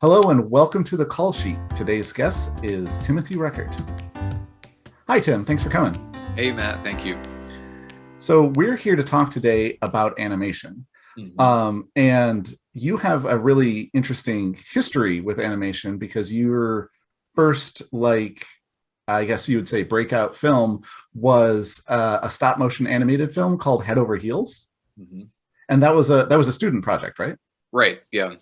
Hello and welcome to the call sheet. Today's guest is Timothy Reckart. Hi, Tim. Thanks for coming. Hey, Matt. Thank you. So we're here to talk today about animation. And you have a really interesting history with animation because your first, I guess you would say, breakout film was a stop motion animated film called Head Over Heels. And that was a student project, right? Right. Yeah.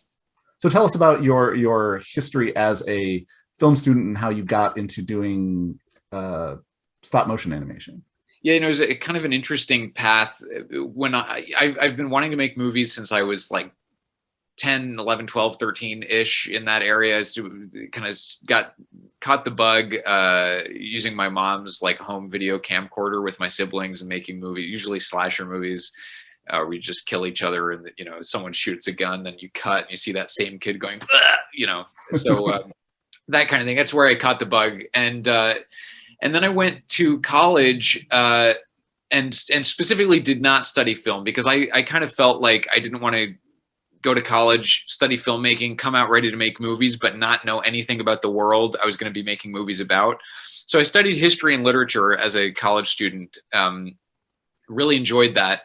So tell us about your history as a film student and how you got into doing stop motion animation. Yeah, it was a kind of an interesting path. When I've been wanting to make movies since I was like 10, 11, 12, 13-ish, in that area. Kind of caught the bug using my mom's like home video camcorder with my siblings and making movies, usually slasher movies. We just kill each other, and someone shoots a gun, then you cut and you see that same kid going, so that kind of thing. That's where I caught the bug. And then I went to college and specifically did not study film because I kind of felt like I didn't want to go to college, study filmmaking, come out ready to make movies, but not know anything about the world I was going to be making movies about. So I studied history and literature as a college student. Really enjoyed that.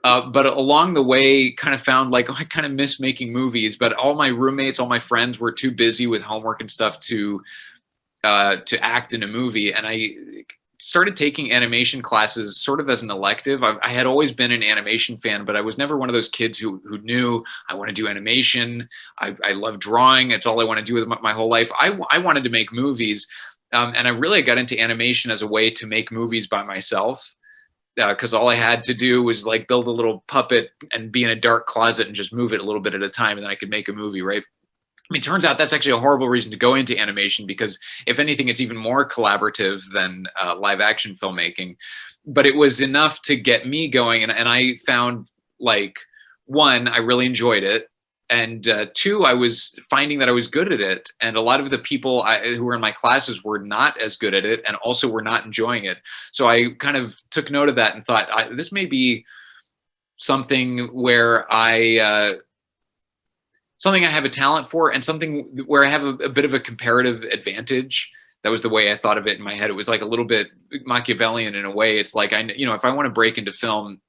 But along the way, kind of found like, I kind of miss making movies, but all my roommates, all my friends were too busy with homework and stuff to act in a movie. And I started taking animation classes sort of as an elective. I had always been an animation fan, but I was never one of those kids who knew I want to do animation. I love drawing. It's all I want to do with my whole life. I wanted to make movies. And I really got into animation as a way to make movies by myself. Because all I had to do was like build a little puppet and be in a dark closet and just move it a little bit at a time, and then I could make a movie, right? I mean, turns out that's actually a horrible reason to go into animation because if anything, it's even more collaborative than live action filmmaking. But it was enough to get me going, and I found, like, one, I really enjoyed it. And two, I was finding that I was good at it. And a lot of the people who were in my classes were not as good at it and also were not enjoying it. So I kind of took note of that and thought, this may be something where something I have a talent for and something where I have a bit of a comparative advantage. That was the way I thought of it in my head. It was like a little bit Machiavellian in a way. It's like, if I want to break into film,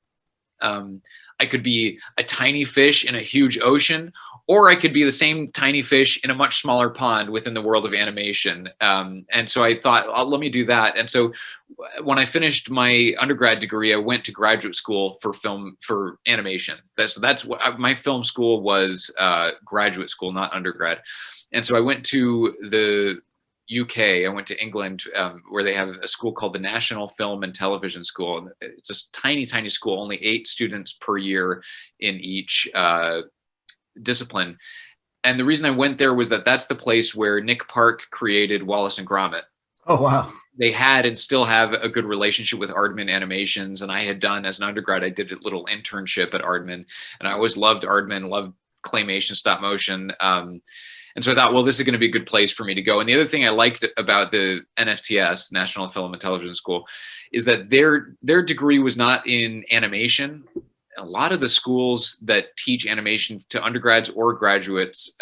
I could be a tiny fish in a huge ocean, or I could be the same tiny fish in a much smaller pond within the world of animation. And so I thought, let me do that. And so when I finished my undergrad degree, I went to graduate school for animation. That's what my film school was, graduate school, not undergrad. And so I went to the UK. I went to England, where they have a school called the National Film and Television School. It's a tiny, tiny school, only 8 students per year in each discipline. And the reason I went there was that's the place where Nick Park created Wallace and Gromit. Oh, wow. They had and still have a good relationship with Aardman Animations. And I had done, as an undergrad, I did a little internship at Aardman. And I always loved Aardman, loved claymation, stop motion. And so I thought, well, this is going to be a good place for me to go. And the other thing I liked about the NFTS, National Film and Television School, is that their degree was not in animation. A lot of the schools that teach animation to undergrads or graduates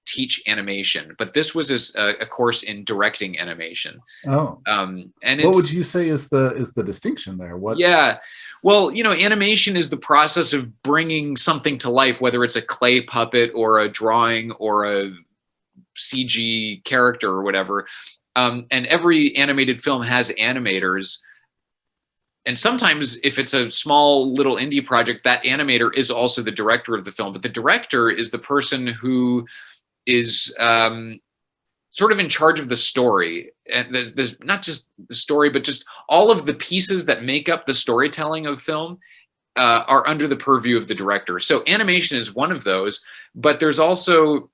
teach animation, but this was a course in directing animation. Oh, and what would you say is the distinction there? What? Yeah. Well, animation is the process of bringing something to life, whether it's a clay puppet or a drawing or a CG character or whatever. And every animated film has animators. And sometimes if it's a small little indie project, that animator is also the director of the film. But the director is the person who is sort of in charge of the story. And there's not just the story, but just all of the pieces that make up the storytelling of film are under the purview of the director. So animation is one of those, but there's also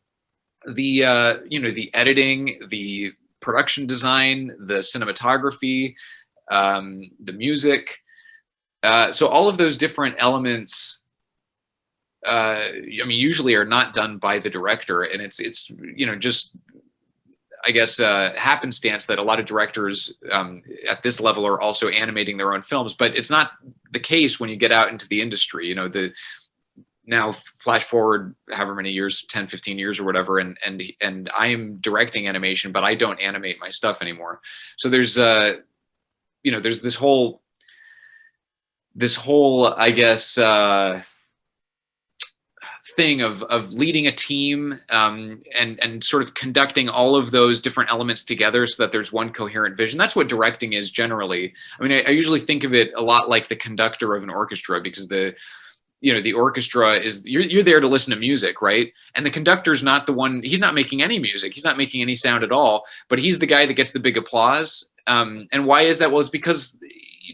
the the editing, the production design, the cinematography, the music. So all of those different elements, usually are not done by the director, and it's just, I guess, happenstance that a lot of directors at this level are also animating their own films, but it's not the case when you get out into the industry. now flash forward however many years, 10, 15 years or whatever, and I am directing animation, but I don't animate my stuff anymore. So there's there's this whole I guess thing of leading a team, and sort of conducting all of those different elements together so that there's one coherent vision. That's what directing is generally. I mean, I usually think of it a lot like the conductor of an orchestra, because the orchestra is, you're there to listen to music, right? And the conductor's not the one, he's not making any music, he's not making any sound at all, but he's the guy that gets the big applause. And why is that? Well, it's because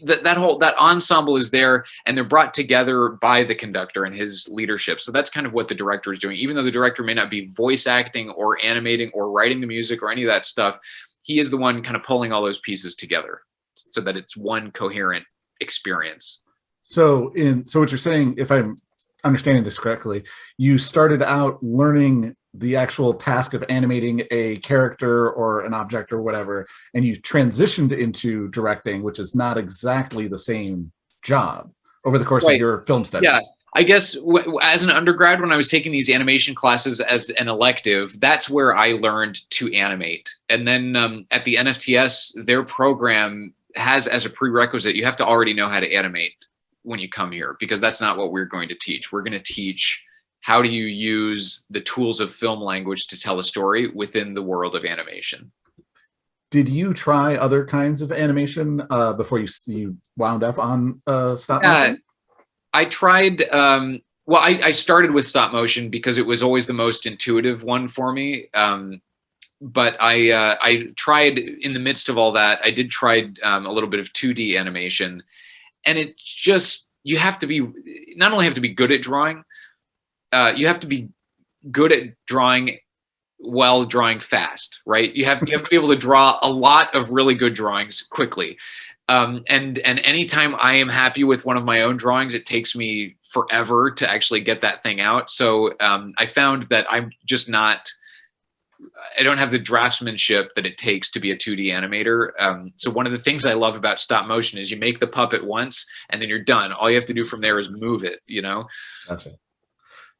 that ensemble is there, and they're brought together by the conductor and his leadership. So that's kind of what the director is doing. Even though the director may not be voice acting or animating or writing the music or any of that stuff, he is the one kind of pulling all those pieces together so that it's one coherent experience. So what you're saying, if I'm understanding this correctly, you started out learning the actual task of animating a character or an object or whatever, and you transitioned into directing, which is not exactly the same job, over the course of your film studies. Yeah. I guess as an undergrad, when I was taking these animation classes as an elective, that's where I learned to animate. And then at the NFTS, their program has as a prerequisite, you have to already know how to animate when you come here, because that's not what we're going to teach. We're going to teach how do you use the tools of film language to tell a story within the world of animation. Did you try other kinds of animation before you wound up on stop motion? I tried, well, I started with stop motion because it was always the most intuitive one for me. But I tried, in the midst of all that, I did try a little bit of 2D animation. And it just, you have to be, not only have to be good at drawing, you have to be good at drawing while drawing fast, right? You have to be able to draw a lot of really good drawings quickly. And anytime I am happy with one of my own drawings, it takes me forever to actually get that thing out. So I found that I'm just not, I don't have the draftsmanship that it takes to be a 2D animator. So one of the things I love about stop motion is you make the puppet once and then you're done. All you have to do from there is move it, you know? Gotcha.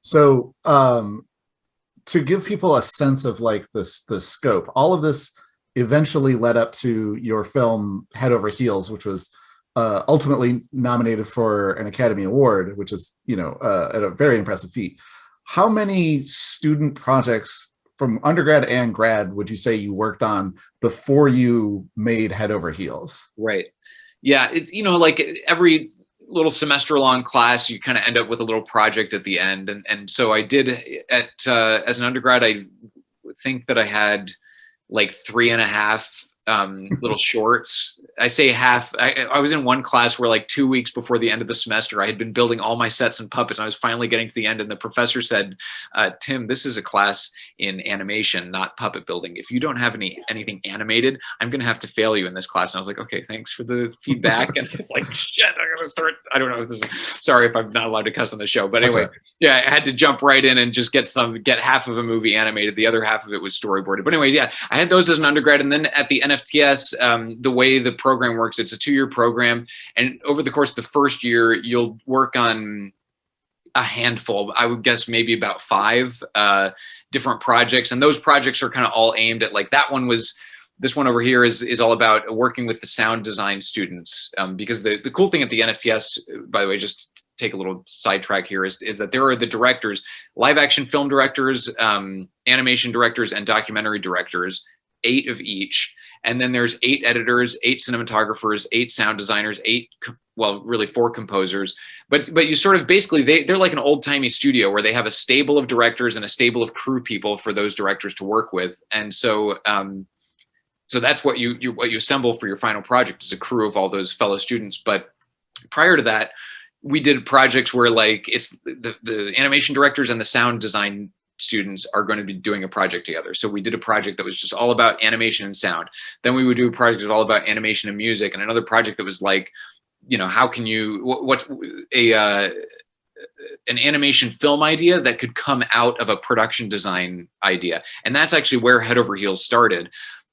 So to give people a sense of like the scope, all of this eventually led up to your film Head Over Heels, which was ultimately nominated for an Academy Award, which is, a very impressive feat. How many student projects from undergrad and grad would you say you worked on before you made Head Over Heels? Right. Yeah. It's, like every little semester long class, you kind of end up with a little project at the end. And so I did as an undergrad, I think that I had like 3.5 little shorts. I say half. I was in one class where like 2 weeks before the end of the semester, I had been building all my sets and puppets. And I was finally getting to the end, and the professor said, "Tim, this is a class in animation, not puppet building. If you don't have anything animated, I'm going to have to fail you in this class." And I was like, "Okay, thanks for the feedback." And it's like, shit, I'm going to start. I don't know if this is, sorry if I'm not allowed to cuss on the show, but anyway, yeah, I had to jump right in and just get half of a movie animated. The other half of it was storyboarded. But anyways, yeah, I had those as an undergrad. And then at the NFTS, the way the program works, it's a 2-year program. And over the course of the first year, you'll work on a handful, I would guess maybe about 5 different projects. And those projects are kind of all aimed at, like, that one was, this one over here is all about working with the sound design students. Because the cool thing at the NFTS, by the way, just take a little sidetrack here, is that there are the directors, live action film directors, animation directors, and documentary directors, 8 of each. And then there's 8 editors, 8 cinematographers, 8 sound designers, 4 composers. But you sort of basically, they're like an old timey studio where they have a stable of directors and a stable of crew people for those directors to work with. And so so that's what you assemble for your final project, is a crew of all those fellow students. But prior to that, we did projects where, like, it's the animation directors and the sound design students are going to be doing a project together. So we did a project that was just all about animation and sound. Then we would do a project that was all about animation and music, and another project that was like, how can you, what's an animation film idea that could come out of a production design idea. And that's actually where Head Over Heels started.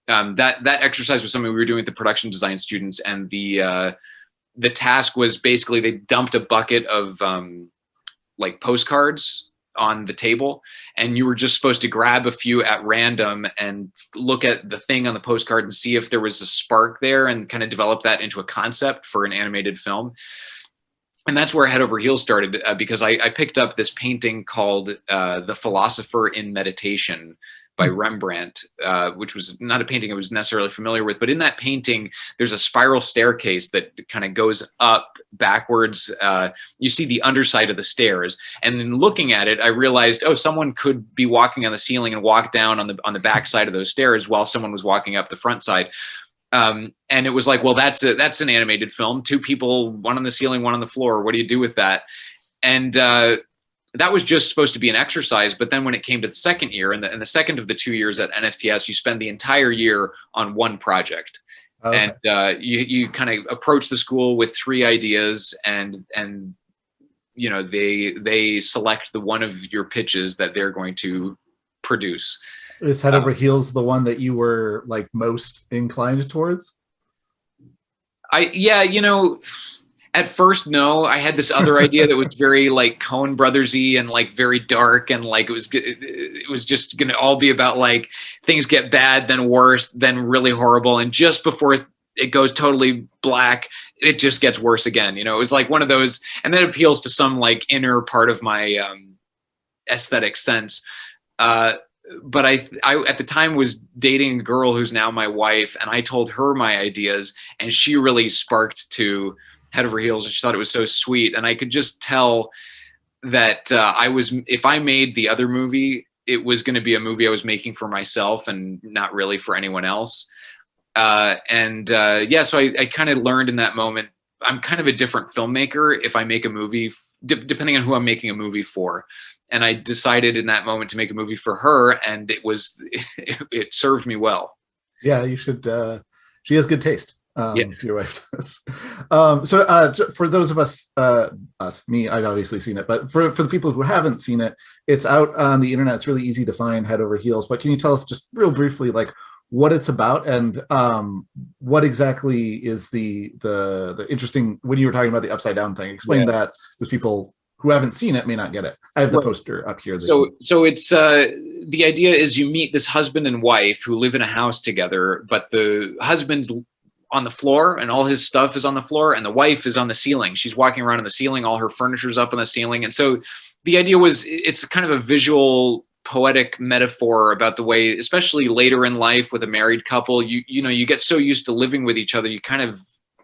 That exercise was something we were doing with the production design students, and the task was basically they dumped a bucket of like postcards on the table, and you were just supposed to grab a few at random and look at the thing on the postcard and see if there was a spark there, and kind of develop that into a concept for an animated film. And that's where Head Over Heels started, because I picked up this painting called The Philosopher in Meditation by Rembrandt, which was not a painting I was necessarily familiar with. But in that painting, there's a spiral staircase that kind of goes up backwards. You see the underside of the stairs. And in looking at it, I realized, oh, someone could be walking on the ceiling and walk down on the back side of those stairs while someone was walking up the front side. And it was like, well, that's an animated film. Two people, one on the ceiling, one on the floor. What do you do with that? And that was just supposed to be an exercise. But then when it came to the second year, and the second of the 2 years at NFTS, you spend the entire year on one project. Okay. And you kind of approach the school with 3 ideas, and you know, they select the one of your pitches that they're going to produce. Is Head Over Heels the one that you were like most inclined towards? Yeah, you know, at first, no. I had this other idea that was very like Coen Brothers-y and like very dark, and like it was just gonna all be about like things get bad, then worse, then really horrible, and just before it goes totally black, it just gets worse again. You know, it was like one of those, and that appeals to some like inner part of my aesthetic sense. But I at the time was dating a girl who's now my wife, and I told her my ideas, and she really sparked to Head Over Heels, and she thought it was so sweet. And I could just tell that if I made the other movie, it was going to be a movie I was making for myself and not really for anyone else. So I kind of learned in that moment, I'm kind of a different filmmaker if I make a movie, depending on who I'm making a movie for. And I decided in that moment to make a movie for her, and it served me well. Yeah, you should. She has good taste. Yeah. Your wife does. For those of us, me, I've obviously seen it, but for the people who haven't seen it, it's out on the internet. It's really easy to find, Head Over Heels. But can you tell us just real briefly, like what it's about, and what exactly is the interesting, when you were talking about the upside down thing? Explain that, because people who haven't seen it may not get it. I have the poster up here. So it's the idea is you meet this husband and wife who live in a house together, but the husband's on the floor and all his stuff is on the floor, and the wife is on the ceiling. She's walking around on the ceiling, all her furniture's up on the ceiling. And so the idea was, it's kind of a visual poetic metaphor about the way, especially later in life with a married couple, you know, you get so used to living with each other, you kind of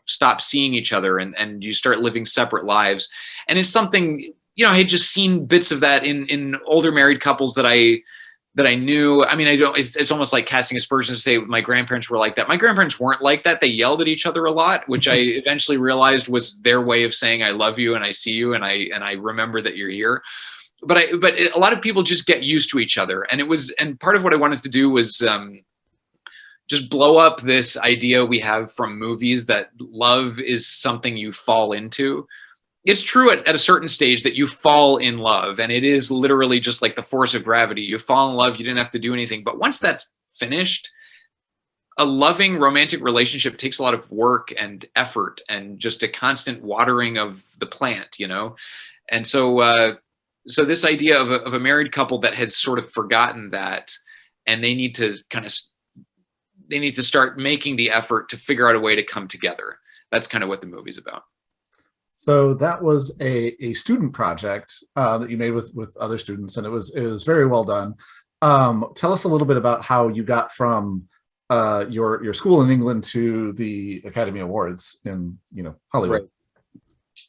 stop seeing each other, and you start living separate lives. And it's something, you know, I had just seen bits of that in older married couples that I knew. I mean, it's almost like casting aspersions to say my grandparents were like that. My grandparents weren't like that. They yelled at each other a lot, which I eventually realized was their way of saying, I love you and I see you and I remember that you're here. But a lot of people just get used to each other. And part of what I wanted to do was just blow up this idea we have from movies that love is something you fall into. It's true at a certain stage that you fall in love, and it is literally just like the force of gravity. You fall in love, you didn't have to do anything. But once that's finished, a loving romantic relationship takes a lot of work and effort and just a constant watering of the plant, you know? And so this idea of a married couple that has sort of forgotten that, and they need to start making the effort to figure out a way to come together. That's kind of what the movie's about. So that was a student project that you made with other students, and it was very well done. Tell us a little bit about how you got from your school in England to the Academy Awards in Hollywood. Right.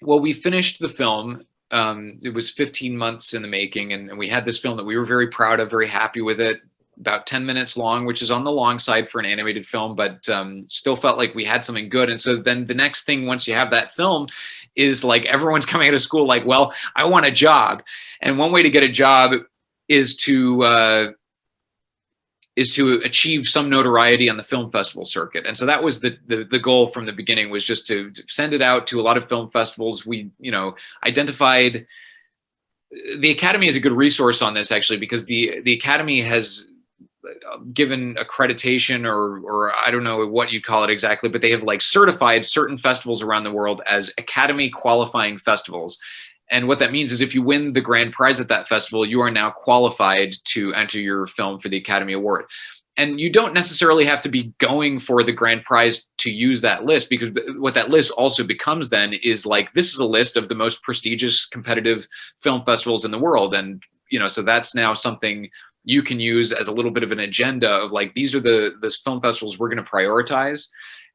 Well, we finished the film. It was 15 months in the making, and we had this film that we were very proud of, very happy with it. About 10 minutes long, which is on the long side for an animated film, but still felt like we had something good. And so then the next thing, once you have that film, is like everyone's coming out of school like, well, I want a job. And one way to get a job is to achieve some notoriety on the film festival circuit. And so that was the goal from the beginning, was just to send it out to a lot of film festivals. We, identified, the Academy is a good resource on this, actually, because the Academy has given accreditation or I don't know what you'd call it exactly, but they have like certified certain festivals around the world as Academy qualifying festivals. And what that means is if you win the grand prize at that festival, you are now qualified to enter your film for the Academy Award. And you don't necessarily have to be going for the grand prize to use that list, because what that list also becomes then is like, this is a list of the most prestigious competitive film festivals in the world. And, so that's now something you can use as a little bit of an agenda of like, these are the film festivals we're going to prioritize.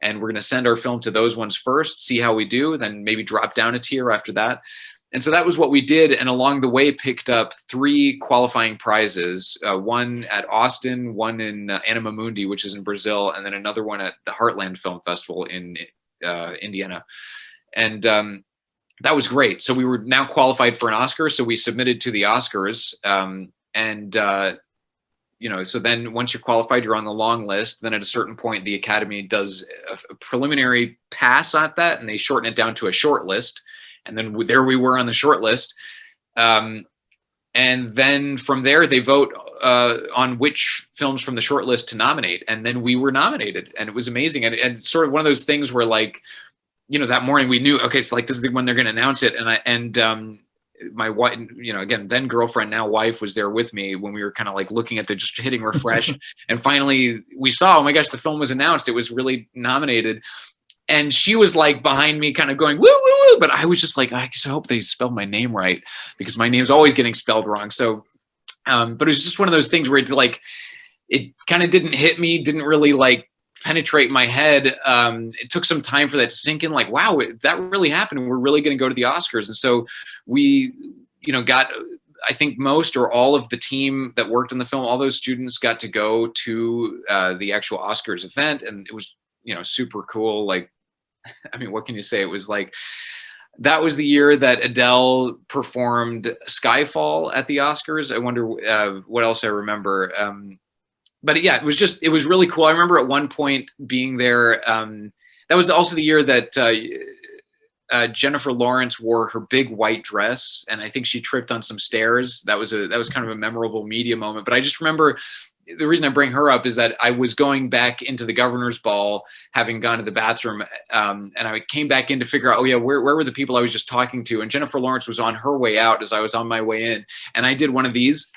And we're going to send our film to those ones first, see how we do, then maybe drop down a tier after that. And so that was what we did. And along the way, picked up 3 qualifying prizes, one at Austin, one in Anima Mundi, which is in Brazil, and then another one at the Heartland Film Festival in Indiana. And that was great. So we were now qualified for an Oscar. So we submitted to the Oscars. So then once you're qualified, you're on the long list. Then at a certain point, the Academy does a preliminary pass at that, and they shorten it down to a short list. And then there we were on the short list. And then from there, they vote on which films from the short list to nominate. And then we were nominated, and it was amazing. And sort of one of those things where like, that morning we knew, okay, it's like, this is when they're going to announce it. And my wife, again, then girlfriend, now wife, was there with me when we were kind of like looking at just hitting refresh. And finally we saw, oh my gosh, the film was announced. It was really nominated. And she was like behind me kind of going, woo, woo, woo. But I was just like, I just hope they spelled my name right, because my name's always getting spelled wrong. So, but it was just one of those things where it's like, it kind of didn't hit me, didn't really like penetrate my head. It took some time for that to sink in, like, wow, that really happened. We're really going to go to the Oscars. And so we, got, I think most or all of the team that worked on the film, all those students got to go to the actual Oscars event. And it was, super cool. Like, I mean, what can you say? It was like, that was the year that Adele performed Skyfall at the Oscars. I wonder what else I remember. But yeah, it was really cool. I remember at one point being there. That was also the year that Jennifer Lawrence wore her big white dress, and I think she tripped on some stairs. That was kind of a memorable media moment. But I just remember, the reason I bring her up is that I was going back into the governor's ball, having gone to the bathroom, and I came back in to figure out, oh yeah, where were the people I was just talking to? And Jennifer Lawrence was on her way out as I was on my way in, and I did one of these,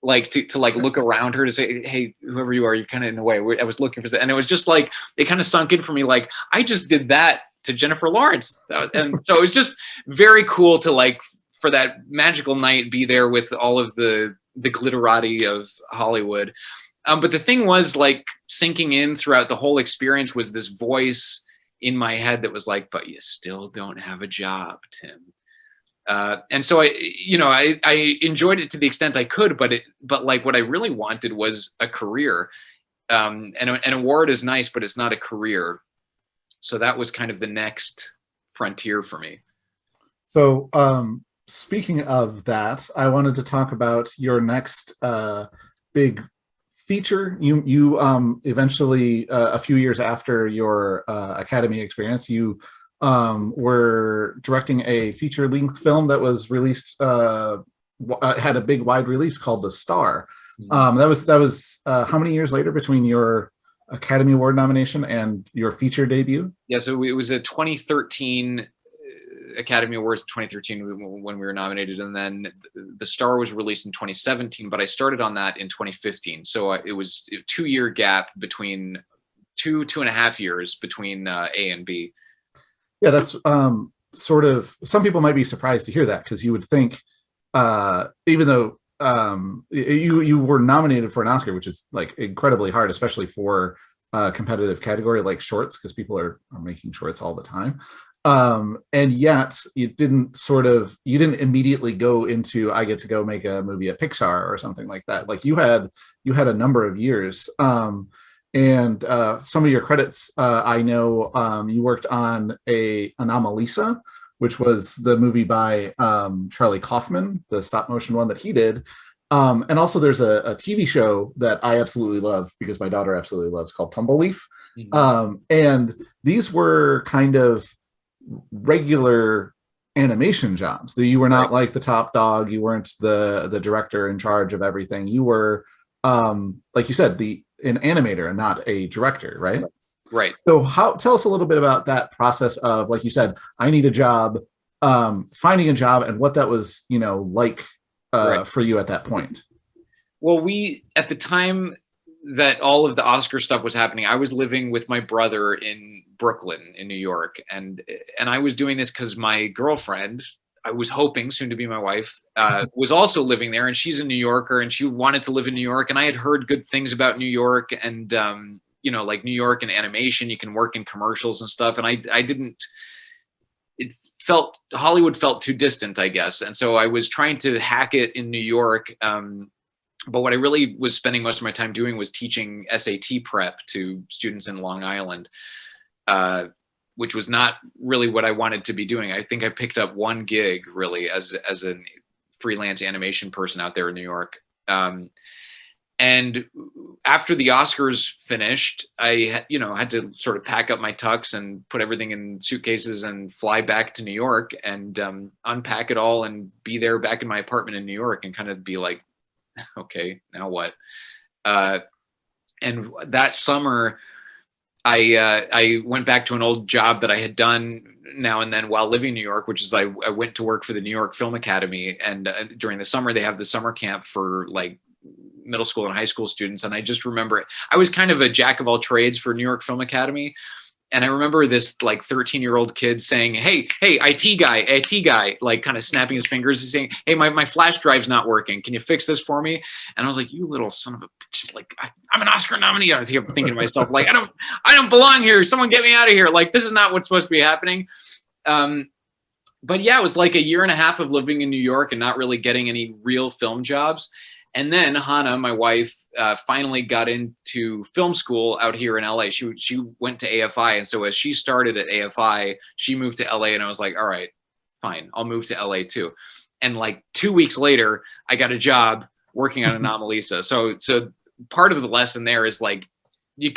like to like look around her to say, hey, whoever you are, you're kind of in the way. I was looking for that, and it was just like, it kind of sunk in for me, like, I just did that to Jennifer Lawrence. And so it was just very cool to, like, for that magical night, be there with all of the glitterati of Hollywood. But the thing was, like, sinking in throughout the whole experience was this voice in my head that was like, but you still don't have a job, Tim. And so I enjoyed it to the extent I could, but like, what I really wanted was a career. And an award is nice, but it's not a career. So that was kind of the next frontier for me. So speaking of that, I wanted to talk about your next big feature. You eventually, a few years after your Academy experience, you were directing a feature-length film that was released, had a big wide release called The Star. That was how many years later between your Academy Award nomination and your feature debut? Yeah, so it was a 2013 Academy Awards, 2013 when we were nominated, and then The Star was released in 2017, but I started on that in 2015. So it was a 2-year gap between two and a half years between A and B. Yeah, that's sort of, some people might be surprised to hear that, because you would think, even though you were nominated for an Oscar, which is like incredibly hard, especially for a competitive category like shorts, because people are making shorts all the time. And yet you didn't immediately go into, I get to go make a movie at Pixar or something like that. Like, you had a number of years. And some of your credits, I know you worked on Anomalisa, which was the movie by Charlie Kaufman, the stop motion one that he did. And also there's a TV show that I absolutely love, because my daughter absolutely loves, called Tumbleleaf. Mm-hmm. And these were kind of regular animation jobs. You were not like the top dog. You weren't the director in charge of everything. You were, like you said, an animator and not a director, right? Right. So tell us a little bit about that process of, like you said, I need a job. finding a job and what that was, like Right. for you at that point. Well, at the time that all of the Oscar stuff was happening, I was living with my brother in Brooklyn, in New York, and I was doing this because my girlfriend, I was hoping soon to be my wife, was also living there, and she's a New Yorker, and she wanted to live in New York, and I had heard good things about New York, and like New York and animation, you can work in commercials and stuff, and I didn't. Hollywood felt too distant, I guess, and so I was trying to hack it in New York. But what I really was spending most of my time doing was teaching SAT prep to students in Long Island, which was not really what I wanted to be doing. I think I picked up one gig really as a freelance animation person out there in New York. And after the Oscars finished, I had to sort of pack up my tux and put everything in suitcases and fly back to New York and unpack it all and be there back in my apartment in New York and kind of be like, okay, now what? And that summer, I went back to an old job that I had done now and then while living in New York, which is I went to work for the New York Film Academy. And during the summer, they have the summer camp for like middle school and high school students. And I just remember I was kind of a jack of all trades for New York Film Academy. And I remember this like 13-year-old kid saying, hey, IT guy, like kind of snapping his fingers and saying, hey, my flash drive's not working. Can you fix this for me? And I was like, you little son of a bitch. Like, I'm an Oscar nominee. I was thinking to myself, like, I don't belong here. Someone get me out of here. Like, this is not what's supposed to be happening. But yeah, it was like a year and a half of living in New York and not really getting any real film jobs. And then Hannah, my wife, finally got into film school out here in LA. She went to AFI. And so as she started at AFI, she moved to LA. And I was like, all right, fine, I'll move to LA too. And like 2 weeks later, I got a job working on Anomalisa. So part of the lesson there is like, you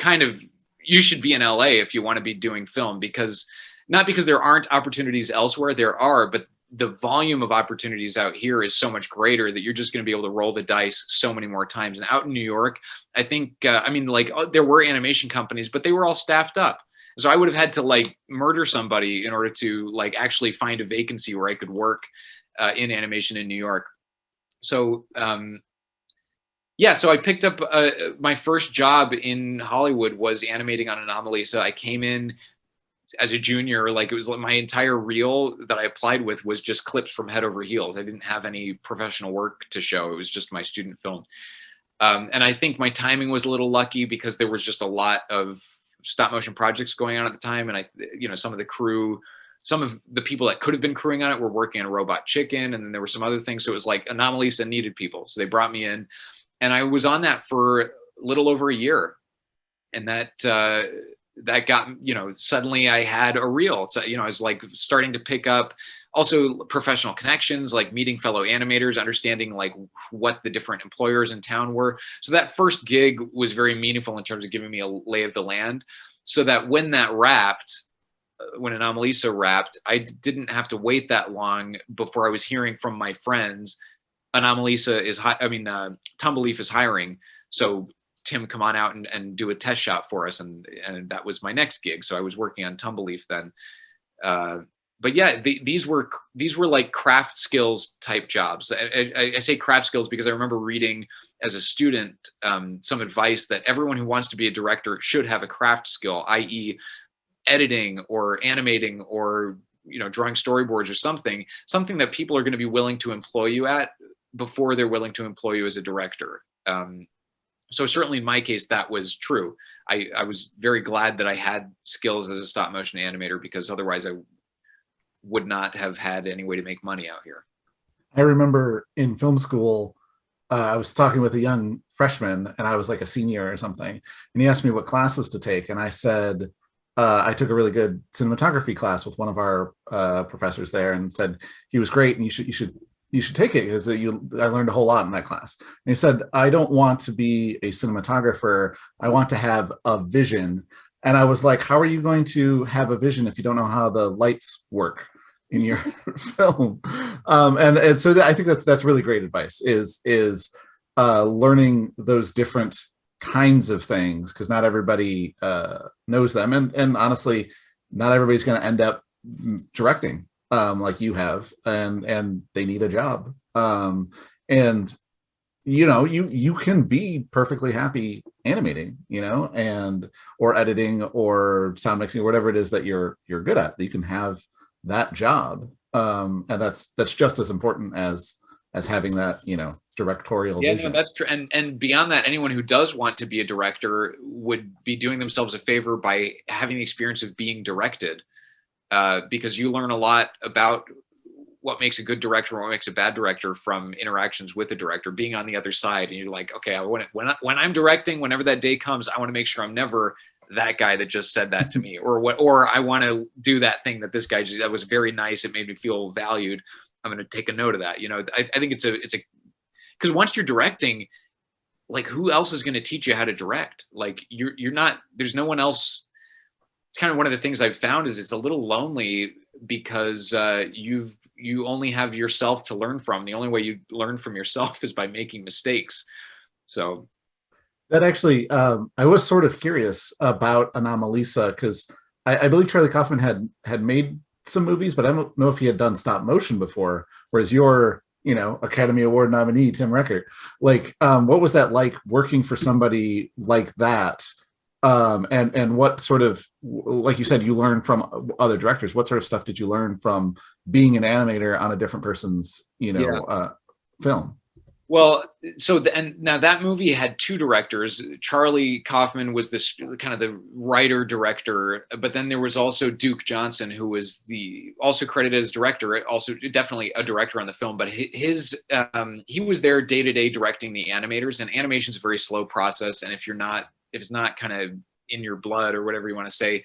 should be in LA if you want to be doing film, because not because there aren't opportunities elsewhere, there are, but the volume of opportunities out here is so much greater that you're just going to be able to roll the dice so many more times. And out in New York, I think, there were animation companies, but they were all staffed up. So I would have had to like murder somebody in order to like actually find a vacancy where I could work in animation in New York. So, so I picked up my first job in Hollywood was animating on Anomalisa. I came in as a junior, like it was like my entire reel that I applied with was just clips from Head Over Heels. I didn't have any professional work to show. It was just my student film. And I think my timing was a little lucky because there was just a lot of stop motion projects going on at the time. And some of the people that could have been crewing on it were working on Robot Chicken. And then there were some other things. So it was like Anomalisa needed people. So they brought me in and I was on that for a little over a year. And that got, suddenly I had a reel. So, I was like starting to pick up also professional connections, like meeting fellow animators, understanding like what the different employers in town were. So that first gig was very meaningful in terms of giving me a lay of the land, so that when that wrapped, when Anomalisa wrapped, I didn't have to wait that long before I was hearing from my friends, Anomalisa is, Tumbleaf is hiring. So Tim, come on out and do a test shot for us. And that was my next gig. So I was working on Tumbleaf then. But yeah, these were like craft skills type jobs. I say craft skills because I remember reading as a student some advice that everyone who wants to be a director should have a craft skill, i.e. editing or animating or, drawing storyboards or something that people are going to be willing to employ you at before they're willing to employ you as a director. So certainly in my case, that was true. I was very glad that I had skills as a stop motion animator, because otherwise I would not have had any way to make money out here. I remember in film school, I was talking with a young freshman and I was like a senior or something. And he asked me what classes to take. And I said, I took a really good cinematography class with one of our professors there, and said he was great and you should take it because I learned a whole lot in that class. And he said, I don't want to be a cinematographer. I want to have a vision. And I was like, how are you going to have a vision if you don't know how the lights work in your film? And so I think that's really great advice, is learning those different kinds of things, because not everybody knows them. And honestly, not everybody's going to end up directing. like you have, and they need a job. And you can be perfectly happy animating, and or editing or sound mixing or whatever it is that you're good at. You can have that job, and that's just as important as having that directorial vision. No, that's true. And beyond that, anyone who does want to be a director would be doing themselves a favor by having the experience of being directed, because you learn a lot about what makes a good director and what makes a bad director from interactions with the director, being on the other side. And you're like, okay, when I'm directing, whenever that day comes, I want to make sure I'm never that guy that just said that to me, or I want to do that thing that this guy just, that was very nice. It made me feel valued. I'm going to take a note of that. I think it's a, because once you're directing, like, who else is going to teach you how to direct? Like, you're not, there's no one else. It's kind of one of the things I've found is it's a little lonely because you only have yourself to learn from. The only way you learn from yourself is by making mistakes. So that actually, I was sort of curious about Anomalisa because I believe Charlie Kaufman had made some movies, but I don't know if he had done stop motion before. Whereas your, Academy Award nominee Tim Reckart, like, what was that like working for somebody like that? And what sort of, like you said, you learn from other directors. What sort of stuff did you learn from being an animator on a different person's, film? Well, and now that movie had two directors. Charlie Kaufman was this kind of the writer director, but then there was also Duke Johnson, who was also credited as director, also definitely a director on the film. But he was there day to day directing the animators, and animation is a very slow process. And if it's not kind of in your blood or whatever you want to say,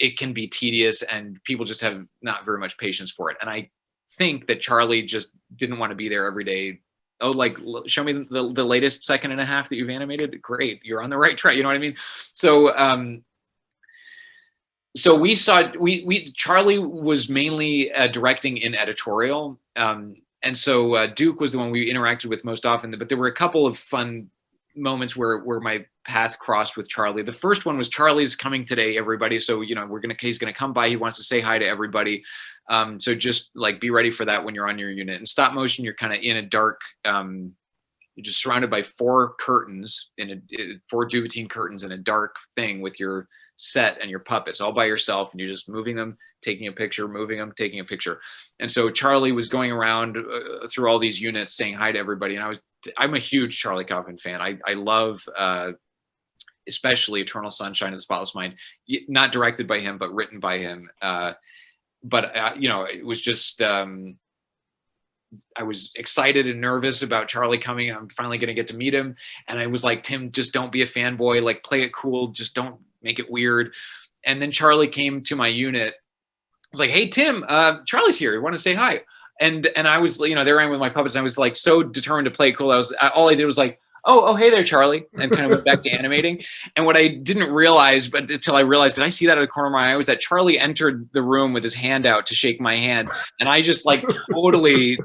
it can be tedious, and people just have not very much patience for it. And I think that Charlie just didn't want to be there every day. Oh, like, show me the latest second and a half that you've animated. Great, you're on the right track. You know what I mean? So, so we saw Charlie was mainly directing in editorial, and so Duke was the one we interacted with most often. But there were a couple of fun moments where my path crossed with Charlie. The first one was Charlie's coming today, everybody. So he's gonna come by. He wants to say hi to everybody. So just like be ready for that when you're on your unit. In stop motion, you're kind of in a dark. You're just surrounded by four curtains four duvetine curtains in a dark thing with your set and your puppets all by yourself, and you're just moving them, taking a picture, moving them, taking a picture. And so Charlie was going around through all these units saying hi to everybody, and I'm a huge Charlie Kaufman fan. I love especially Eternal Sunshine of the Spotless Mind, not directed by him, but written by him. But it was just, I was excited and nervous about Charlie coming. I'm finally going to get to meet him. And I was like, Tim, just don't be a fanboy, like, play it cool. Just don't make it weird. And then Charlie came to my unit. I was like, hey, Tim, Charlie's here. You want to say hi? And I was, there I am with my puppets. And I was like, so determined to play it cool. All I did was like, oh, hey there, Charlie, and kind of went back to animating. And what I didn't realize, but until I realized, did I see that out of the corner of my eye, was that Charlie entered the room with his hand out to shake my hand. And I just like totally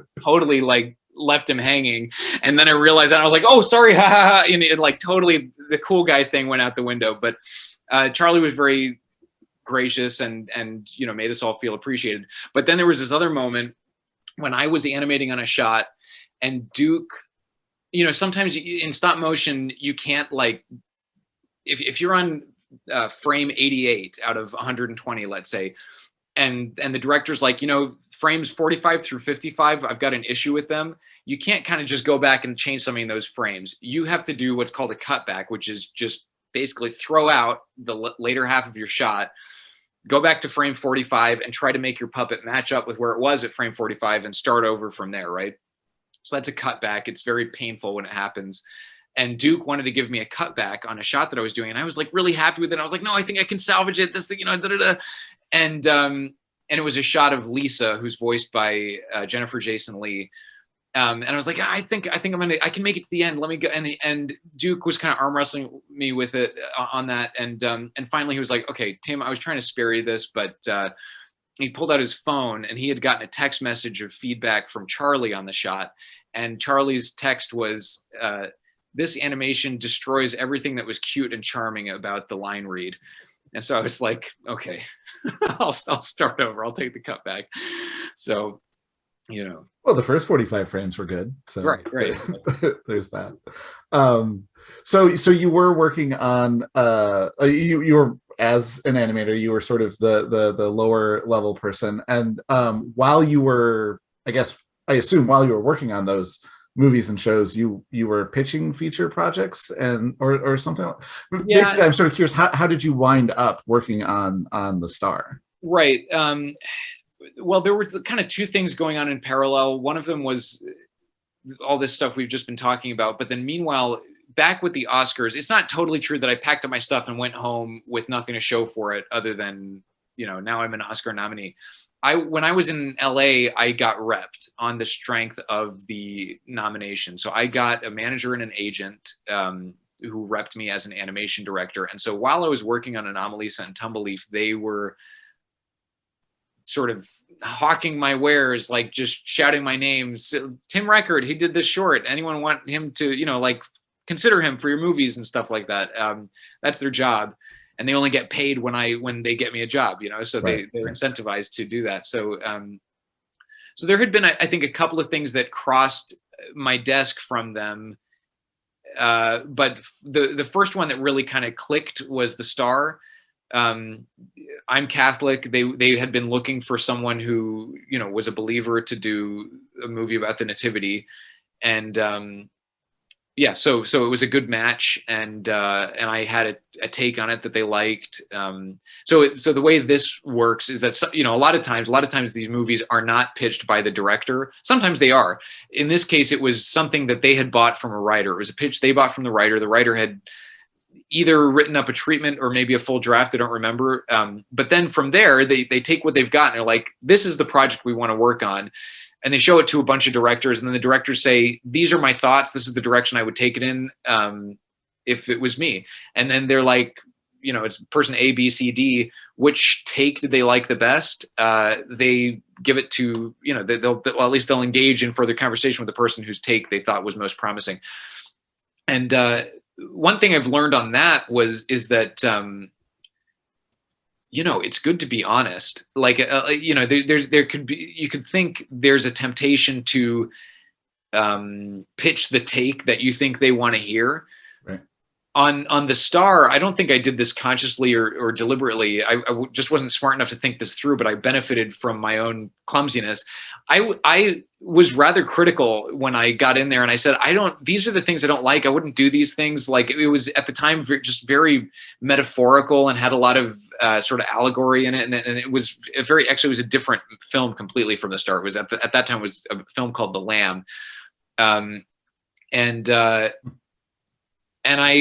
like left him hanging. And then I realized that, and I was like, oh, sorry, ha ha ha. And it like totally, the cool guy thing went out the window. But Charlie was very gracious and made us all feel appreciated. But then there was this other moment when I was animating on a shot, and Duke, sometimes in stop motion, you can't, like, if you're on frame 88 out of 120, let's say, and the director's like, frames 45 through 55, I've got an issue with them. You can't kind of just go back and change something in those frames. You have to do what's called a cutback, which is just basically throw out the later half of your shot, go back to frame 45 and try to make your puppet match up with where it was at frame 45 and start over from there, right? So that's a cutback. It's very painful when it happens. And Duke wanted to give me a cutback on a shot that I was doing, and I was like really happy with it. I was like, no, I think I can salvage it. This thing, And it was a shot of Lisa, who's voiced by Jennifer Jason Leigh. And I was like, I think I can make it to the end. Let me go. And Duke was kind of arm wrestling me with it on that. And finally he was like, okay, Tim, I was trying to spare you this, but he pulled out his phone, and he had gotten a text message of feedback from Charlie on the shot. And Charlie's text was, this animation destroys everything that was cute and charming about the line read. And so I was like, okay, I'll start over. I'll take the cutback. So, you know. Well, the first 45 frames were good. So Right. there's that. So you were working on you were, as an animator, you were sort of the lower level person. And while you were, I assume while you were working on those movies and shows, you were pitching feature projects or something. Yeah. Basically, I'm sort of curious, how did you wind up working on The Star? Right. Well, there were kind of two things going on in parallel. One of them was all this stuff we've just been talking about. But then meanwhile, back with the Oscars, it's not totally true that I packed up my stuff and went home with nothing to show for it other than, now I'm an Oscar nominee. When I was in LA, I got repped on the strength of the nomination. So I got a manager and an agent who repped me as an animation director. And so while I was working on Anomalisa and Tumbleleaf, they were sort of hawking my wares, like just shouting my name. So, Tim Reckart, he did this short. Anyone want him to, consider him for your movies and stuff like that. That's their job. And they only get paid when they get me a job, so they're incentivized to do that. So, so there had been, I think, a couple of things that crossed my desk from them. But the first one that really kind of clicked was The Star. I'm Catholic. They had been looking for someone who, was a believer to do a movie about the Nativity. And, so it was a good match, and I had a take on it that they liked. So the way this works is that, a lot of times these movies are not pitched by the director. Sometimes they are. In this case, it was something that they had bought from a writer. It was a pitch they bought from the writer. The writer had either written up a treatment or maybe a full draft. I don't remember. But then from there, they take what they've got and they're like, this is the project we want to work on. And they show it to a bunch of directors, and then the directors say, these are my thoughts. This is the direction I would take it in if it was me. And then they're like, it's person A, B, C, D. Which take did they like the best? They give it to, at least they'll engage in further conversation with the person whose take they thought was most promising. And one thing I've learned on that is that, it's good to be honest. Like, there could be, you could think there's a temptation to pitch the take that you think they want to hear. Right. On The Star, I don't think I did this consciously or deliberately. I just wasn't smart enough to think this through, but I benefited from my own clumsiness. I was rather critical when I got in there, and I said, these are the things I don't like. I wouldn't do these things. Like, it was at the time just very metaphorical and had a lot of sort of allegory in it. And it was actually it was a different film completely from The Star. It was at that time, it was a film called The Lamb. And I,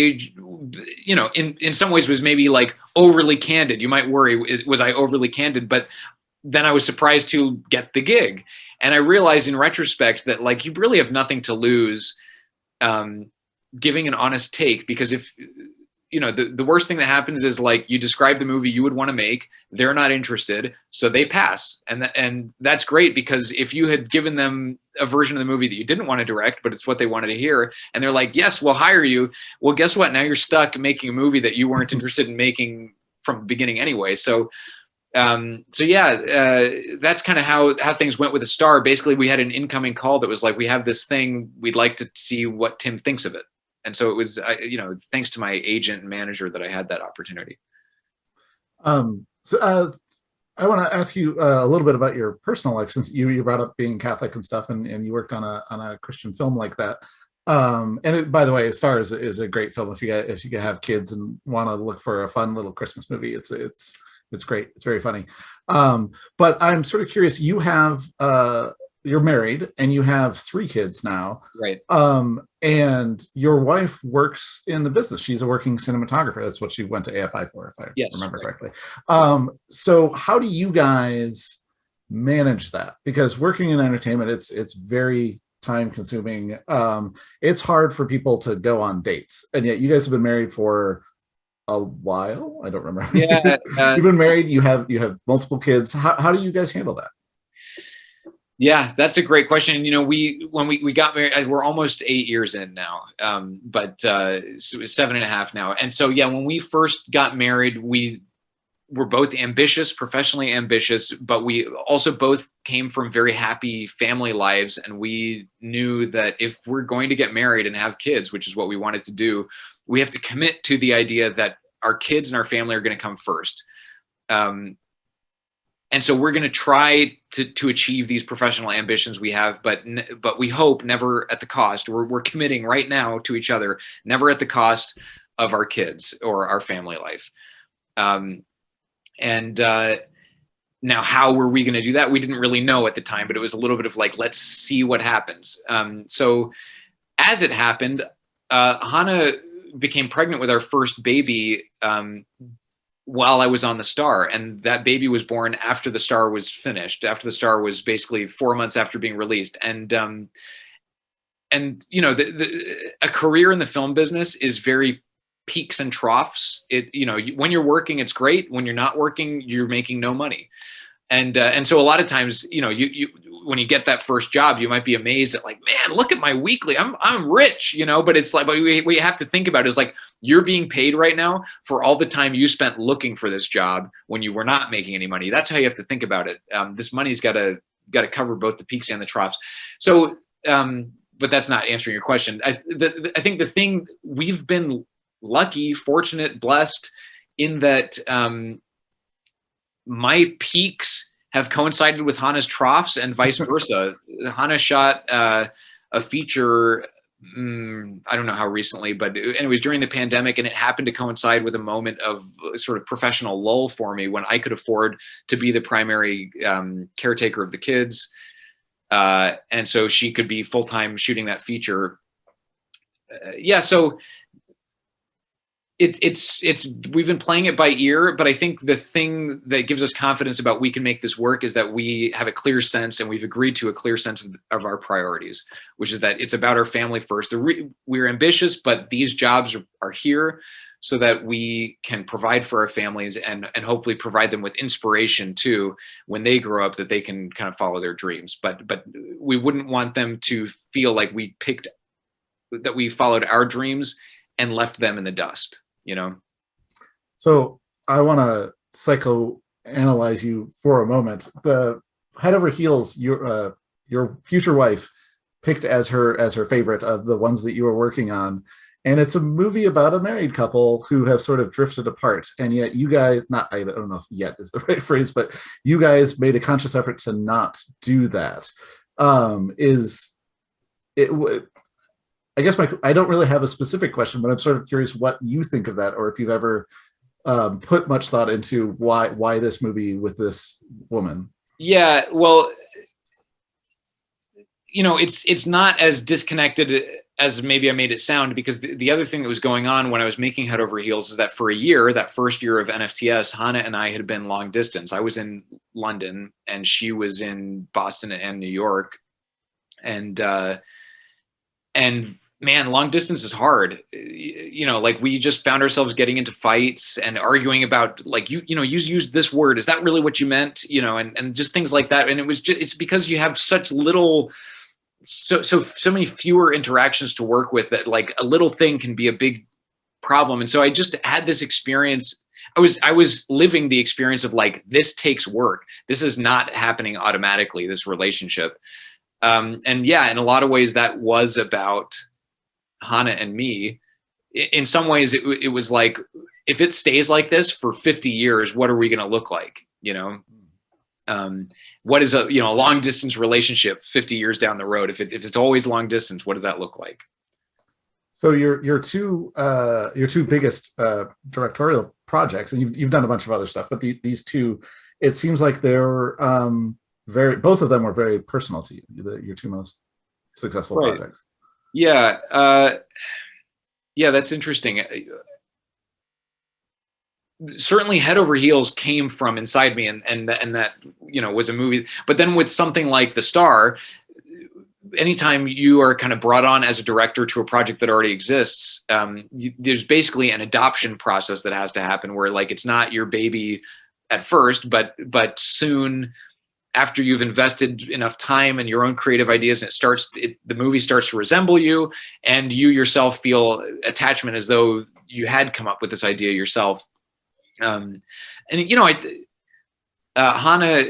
in some ways was maybe like overly candid. You might worry, was I overly candid? But then I was surprised to get the gig. And I realized in retrospect that, like, you really have nothing to lose giving an honest take, because if, the worst thing that happens is, like, you describe the movie you would want to make, they're not interested, so they pass. And that's great, because if you had given them a version of the movie that you didn't want to direct, but it's what they wanted to hear, and they're like, yes, we'll hire you. Well, guess what? Now you're stuck making a movie that you weren't interested in making from the beginning anyway. So that's kind of how things went with The Star. Basically, we had an incoming call that was like, we have this thing, we'd like to see what Tim thinks of it. And so it was, thanks to my agent and manager that I had that opportunity. So I want to ask you a little bit about your personal life, since you brought up being Catholic and stuff, and you worked on a Christian film like that. By the way, Star is a great film if you have kids and want to look for a fun little Christmas movie. It's great. It's very funny. But I'm sort of curious. You're married and you have 3 kids now. Right. And your wife works in the business. She's a working cinematographer. That's what she went to AFI for, if I remember correctly. So how do you guys manage that? Because working in entertainment, it's very time consuming. It's hard for people to go on dates. And yet you guys have been married for a while. I don't remember. Yeah. You've been married, you have multiple kids. How do you guys handle that? Yeah, that's a great question. When we got married, we're almost 8 years in now, but so it was 7.5 now. And so, yeah, when we first got married, we were both ambitious, professionally ambitious, but we also both came from very happy family lives. And we knew that if we're going to get married and have kids, which is what we wanted to do, we have to commit to the idea that our kids and our family are going to come first. And so we're going to try to achieve these professional ambitions we have, but we hope never at the cost. We're committing right now to each other, never at the cost of our kids or our family life. Now, how were we going to do that? We didn't really know at the time, but it was a little bit of like, let's see what happens. So as it happened, Hannah became pregnant with our first baby while I was on The Star, and that baby was born after The Star was finished, after The Star was basically 4 months after being released. And you know, a career in the film business is very peaks and troughs. You know, when you're working, it's great. When you're not working, you're making no money. And so a lot of times, you know, you when you get that first job, you might be amazed at like, man, look at my weekly. I'm rich, you know. But it's like, what you have to think about is like, you're being paid right now for all the time you spent looking for this job when you were not making any money. That's how you have to think about it. This money's got to cover both the peaks and the troughs. So, but that's not answering your question. I think the thing, we've been lucky, fortunate, blessed in that my peaks have coincided with Hannah's troughs and vice versa. Hannah shot a feature, I don't know how recently, but it was during the pandemic, and it happened to coincide with a moment of sort of professional lull for me when I could afford to be the primary caretaker of the kids. And so she could be full-time shooting that feature. Yeah, so it's we've been playing it by ear, but I think the thing that gives us confidence about we can make this work is that we have a clear sense, and we've agreed to a clear sense of our priorities, which is that it's about our family first. We're ambitious, but these jobs are here so that we can provide for our families and hopefully provide them with inspiration too when they grow up, that they can kind of follow their dreams. But we wouldn't want them to feel like we followed our dreams and left them in the dust, you know? So I want to psychoanalyze you for a moment. The Head Over Heels, your future wife picked as her favorite of the ones that you were working on. And it's a movie about a married couple who have sort of drifted apart. And yet you guys, I don't know if yet is the right phrase, but you guys made a conscious effort to not do that. I guess I don't really have a specific question, but I'm sort of curious what you think of that, or if you've ever put much thought into why this movie with this woman. Yeah, well, you know, it's not as disconnected as maybe I made it sound, because the other thing that was going on when I was making Head Over Heels is that for a year, that first year of NFTS, Hannah and I had been long distance. I was in London and she was in Boston and New York. And man, long distance is hard. You know, like we just found ourselves getting into fights and arguing about like, you used this word. Is that really what you meant? You know, and just things like that. And it's because you have such little, so many fewer interactions to work with, that like a little thing can be a big problem. And so I just had this experience. I was living the experience of like, this takes work. This is not happening automatically, this relationship. And yeah, in a lot of ways that was about Hannah and me. In some ways it was like, if it stays like this for 50 years, what are we going to look like? You know, what is a long distance relationship 50 years down the road? If it's always long distance, what does that look like? So your two biggest directorial projects, and you've done a bunch of other stuff, but these two, it seems like they're both of them were very personal to you. Your two most successful projects. Yeah, that's interesting. Certainly Head Over Heels came from inside me, and that was a movie. But then with something like The Star, anytime you are kind of brought on as a director to a project that already exists, there's basically an adoption process that has to happen, where like it's not your baby at first, but soon, after you've invested enough time and your own creative ideas, and the movie starts to resemble you, and you yourself feel attachment as though you had come up with this idea yourself. And Hannah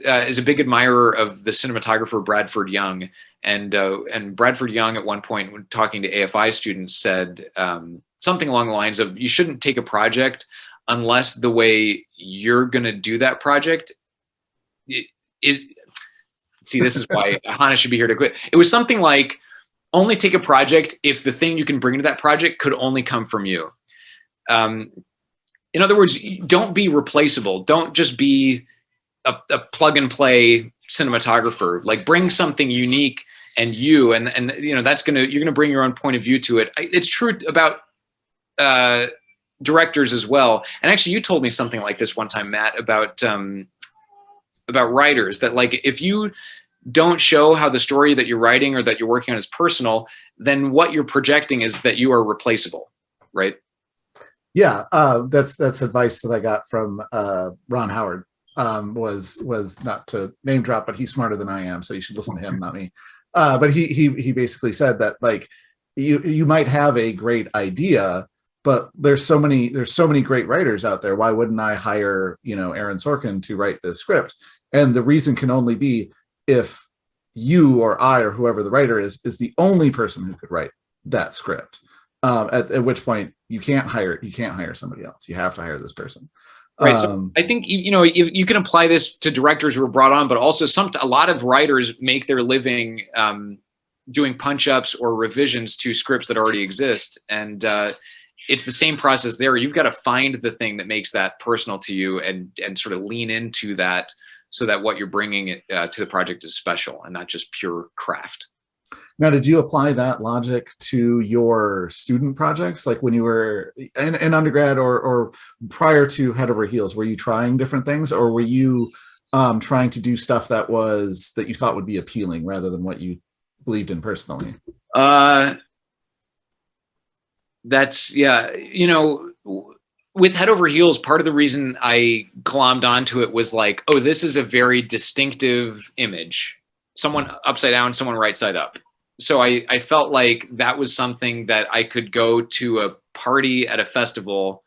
is a big admirer of the cinematographer Bradford Young, and Bradford Young at one point, when talking to AFI students, said something along the lines of, "You shouldn't take a project unless the way you're going to do that project is." See, this is why Hannah should be here to quit. It was something like, only take a project if the thing you can bring to that project could only come from you. In other words, don't be replaceable. Don't just be a plug and play cinematographer. Like, bring something unique and that's you're gonna bring your own point of view to it. It's true about directors as well. And actually, you told me something like this one time, Matt, about writers, that like, if you don't show how the story that you're writing or that you're working on is personal, then what you're projecting is that you are replaceable, right? Yeah, that's advice that I got from Ron Howard. Was not to name drop, but he's smarter than I am, so you should listen to him, not me. But he basically said that, like, you might have a great idea, but there's so many great writers out there. Why wouldn't I hire Aaron Sorkin to write this script? And the reason can only be if you or I or whoever the writer is the only person who could write that script. At which point you can't hire somebody else. You have to hire this person. Right. So I think you can apply this to directors who are brought on, but also a lot of writers make their living doing punch-ups or revisions to scripts that already exist, and it's the same process there. You've got to find the thing that makes that personal to you, and sort of lean into that, so that what you're bringing to the project is special and not just pure craft. Now, did you apply that logic to your student projects? Like when you were in undergrad or prior to Head Over Heels, were you trying different things, or were you trying to do stuff that you thought would be appealing rather than what you believed in personally? With Head Over Heels, part of the reason I glommed onto it was like, oh, this is a very distinctive image. Someone upside down, someone right side up. So I felt like that was something that I could go to a party at a festival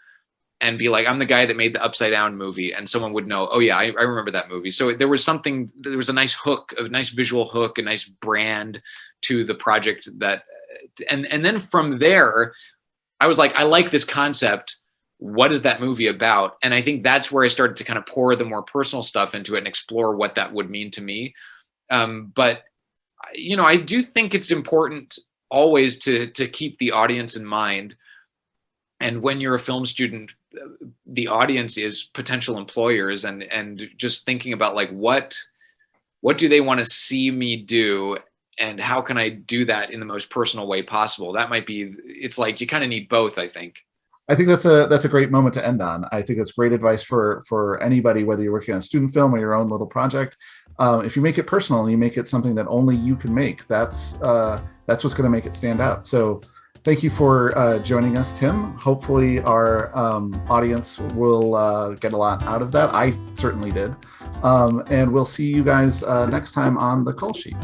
and be like, I'm the guy that made the Upside Down movie, and someone would know, oh yeah, I remember that movie. So there was a nice hook, a nice visual hook, a nice brand to the project, and then from there, I was like, I like this concept. What is that movie about? And I think that's where I started to kind of pour the more personal stuff into it and explore what that would mean to me. But I do think it's important always to keep the audience in mind. And when you're a film student, the audience is potential employers, and just thinking about like, what do they want to see me do, and how can I do that in the most personal way possible? It's like you kind of need both, I think. I think that's a great moment to end on. I think that's great advice for anybody, whether you're working on a student film or your own little project. If you make it personal and you make it something that only you can make, that's what's going to make it stand out. So thank you for joining us, Tim. Hopefully our audience will get a lot out of that. I certainly did. And we'll see you guys next time on The Call Sheet.